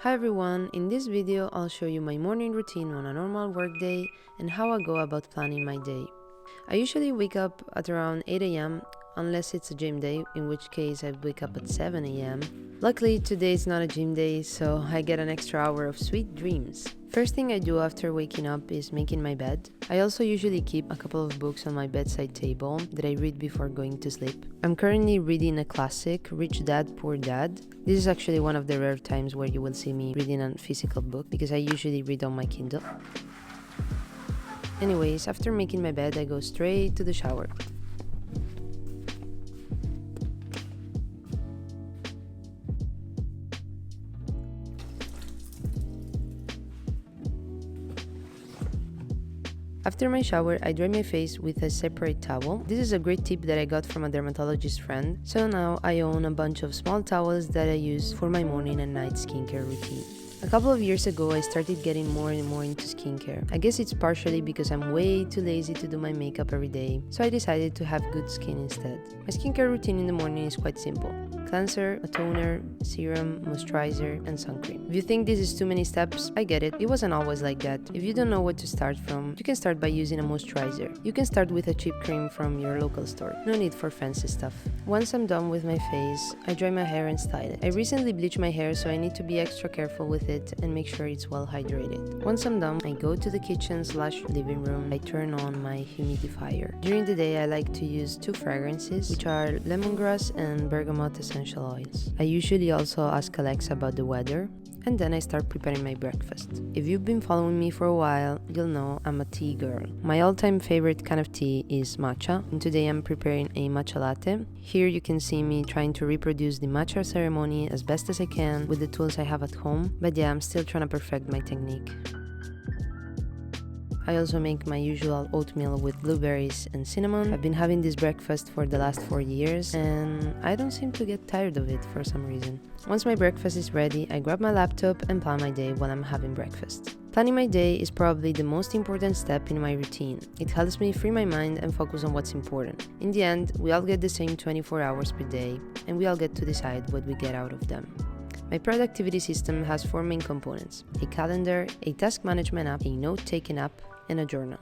Hi everyone, in this video I'll show you my morning routine on a normal workday and how I go about planning my day. I usually wake up at around 8 am unless it's a gym day, in which case I wake up at 7 am. Luckily today is not a gym day, so I get an extra hour of sweet dreams. First thing I do after waking up is making my bed. I also usually keep a couple of books on my bedside table that I read before going to sleep. I'm currently reading a classic, Rich Dad, Poor Dad. This is actually one of the rare times where you will see me reading a physical book because I usually read on my Kindle. Anyways, after making my bed, I go straight to the shower. After my shower, I dry my face with a separate towel. This is a great tip that I got from a dermatologist friend, so now I own a bunch of small towels that I use for my morning and night skincare routine. A couple of years ago, I started getting more and more into skincare. I guess it's partially because I'm way too lazy to do my makeup every day, so I decided to have good skin instead. My skincare routine in the morning is quite simple. Cleanser, a toner, serum, moisturizer, and sun cream. If you think this is too many steps, I get it. It wasn't always like that. If you don't know what to start from, you can start by using a moisturizer. You can start with a cheap cream from your local store. No need for fancy stuff. Once I'm done with my face, I dry my hair and style it. I recently bleached my hair, so I need to be extra careful with it and make sure it's well hydrated. Once I'm done, I go to the kitchen/living room. I turn on my humidifier. During the day, I like to use two fragrances, which are lemongrass and bergamot essential oils. I usually also ask Alexa about the weather, and then I start preparing my breakfast. If you've been following me for a while, you'll know I'm a tea girl. My all-time favorite kind of tea is matcha, and today I'm preparing a matcha latte. Here you can see me trying to reproduce the matcha ceremony as best as I can with the tools I have at home, but yeah, I'm still trying to perfect my technique. I also make my usual oatmeal with blueberries and cinnamon. I've been having this breakfast for the last 4 years and I don't seem to get tired of it for some reason. Once my breakfast is ready, I grab my laptop and plan my day while I'm having breakfast. Planning my day is probably the most important step in my routine. It helps me free my mind and focus on what's important. In the end, we all get the same 24 hours per day and we all get to decide what we get out of them. My productivity system has 4 main components: a calendar, a task management app, a note-taking app, and a journal.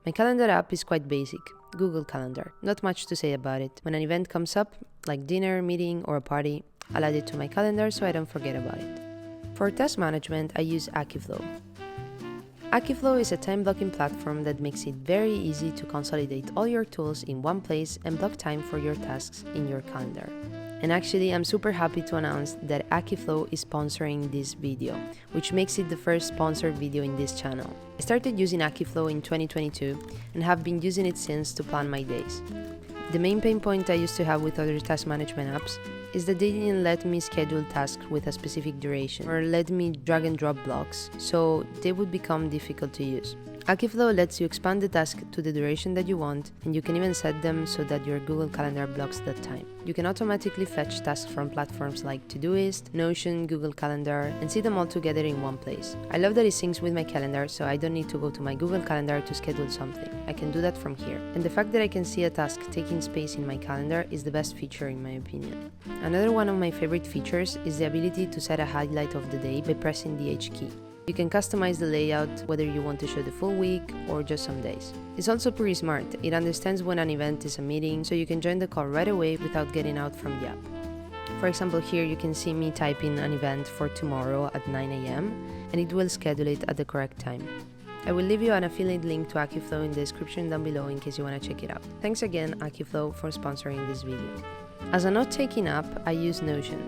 My calendar app is quite basic, Google Calendar. Not much to say about it. When an event comes up, like dinner, meeting, or a party, I'll add it to my calendar so I don't forget about it. For task management, I use Akiflow. Akiflow is a time-blocking platform that makes it very easy to consolidate all your tools in one place and block time for your tasks in your calendar. And actually, I'm super happy to announce that Akiflow is sponsoring this video, which makes it the first sponsored video in this channel. I started using Akiflow in 2022 and have been using it since to plan my days. The main pain point I used to have with other task management apps is that they didn't let me schedule tasks with a specific duration or let me drag and drop blocks, so they would become difficult to use. Akiflow lets you expand the task to the duration that you want, and you can even set them so that your Google Calendar blocks that time. You can automatically fetch tasks from platforms like Todoist, Notion, Google Calendar, and see them all together in one place. I love that it syncs with my calendar, so I don't need to go to my Google Calendar to schedule something. I can do that from here. And the fact that I can see a task taking space in my calendar is the best feature in my opinion. Another one of my favorite features is the ability to set a highlight of the day by pressing the H key. You can customize the layout whether you want to show the full week or just some days. It's also pretty smart. It understands when an event is a meeting, so you can join the call right away without getting out from the app. For example, here you can see me typing an event for tomorrow at 9 am and it will schedule it at the correct time. I will leave you an affiliate link to Akiflow in the description down below in case you want to check it out. Thanks again, Akiflow, for sponsoring this video. As a note-taking app, I use Notion.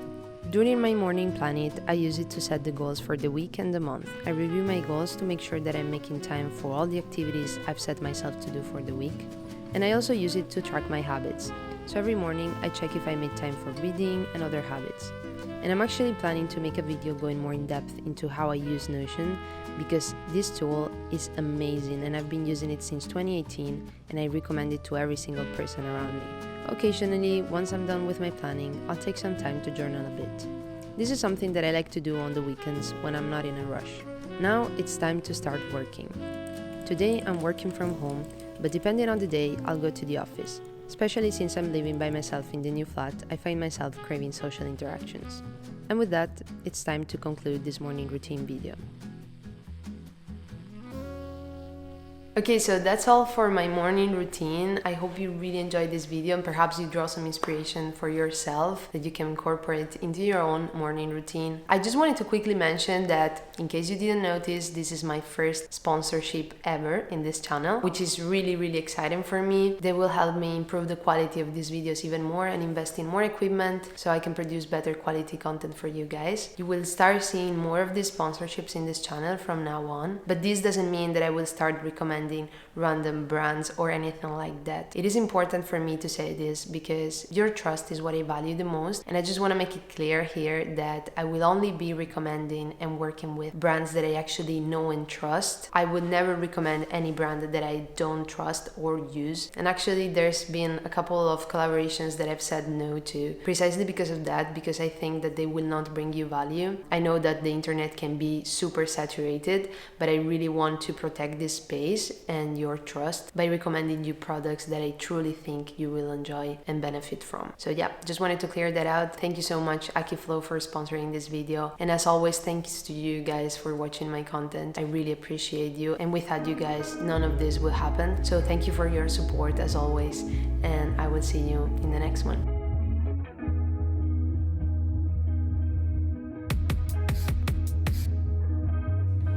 During my morning planning, I use it to set the goals for the week and the month. I review my goals to make sure that I'm making time for all the activities I've set myself to do for the week. And I also use it to track my habits. So every morning, I check if I made time for reading and other habits. And I'm actually planning to make a video going more in depth into how I use Notion because this tool is amazing and I've been using it since 2018 and I recommend it to every single person around me. Occasionally, once I'm done with my planning, I'll take some time to journal a bit. This is something that I like to do on the weekends when I'm not in a rush. Now it's time to start working. Today I'm working from home, but depending on the day, I'll go to the office. Especially since I'm living by myself in the new flat, I find myself craving social interactions. And with that, it's time to conclude this morning routine video. Okay, so that's all for my morning routine. I hope you really enjoyed this video and perhaps you draw some inspiration for yourself that you can incorporate into your own morning routine. I just wanted to quickly mention that, in case you didn't notice, this is my first sponsorship ever in this channel, which is really exciting for me. They will help me improve the quality of these videos even more and invest in more equipment so I can produce better quality content for you guys. You will start seeing more of these sponsorships in this channel from now on, but this doesn't mean that I will start recommending random brands or anything like that. It is important for me to say this because your trust is what I value the most, and I just want to make it clear here that I will only be recommending and working with brands that I actually know and trust. I would never recommend any brand that I don't trust or use, and actually there's been a couple of collaborations that I've said no to precisely because of that, because I think that they will not bring you value. I know that the internet can be super saturated, but I really want to protect this space and your trust by recommending you products that I truly think you will enjoy and benefit from. So yeah, just wanted to clear that out. Thank you so much Akiflow for sponsoring this video, and as always, thanks to you guys for watching my content. I really appreciate you, and without you guys none of this will happen. So thank you for your support as always, and I will see you in the next one.